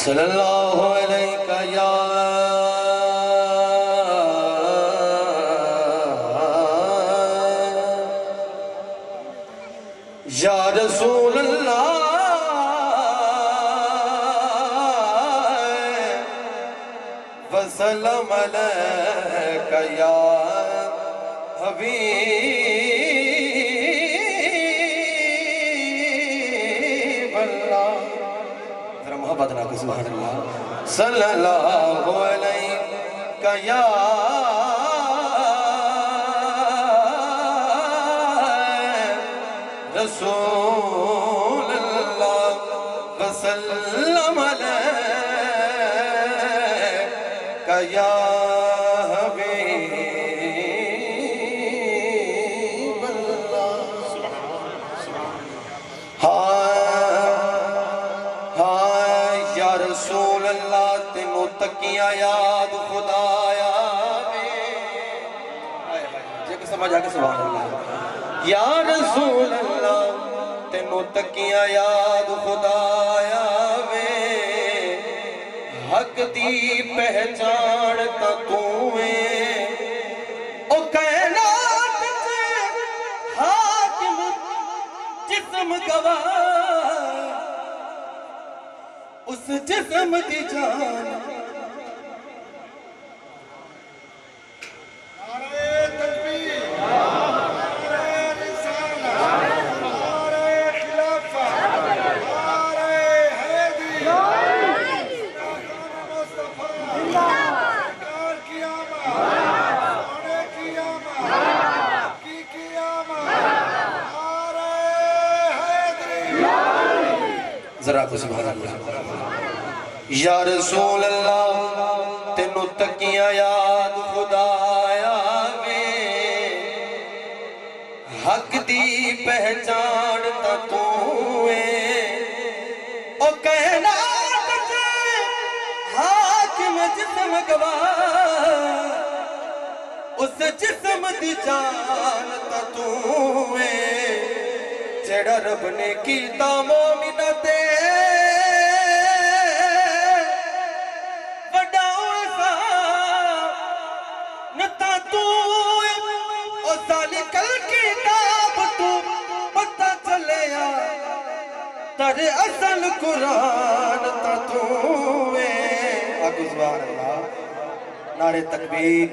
صلی اللہ علیہ یا رسول اللہ وسلم علیک یا حبیب اللہ. ذرا محبت نہ کو سبحان اللہ. صلی اللہ علیہ یا رسول اللہ وسلم علیک یا حبیب اللہ. ہاں یا رسول اللہ تینوں تکیاں یاد خدایا جے کہ سمجھ آگے سبحان اللہ. یا رسول اللہ تینوں تکیاں یاد خدایا وے حق دی پہچان تا تویں او کائنات تے حاکم جسم گواہ اس جسم دی جان. ذرا کو سبحان اللہ. یا رسول اللہ تینوں تکیاں یاد خدایا وے حق دی پہچان تا تویں او کائنات تے حاکم جسم گواہ اس جسم دی جان تا تویں جڑا رب نے کیتا مومن تے وڈا احسان نتا تو او ذالک الکتاب تو پتہ چلیا تر اصل قرآن تا تو آگو سبحان اللہ. نعرہ تکبیر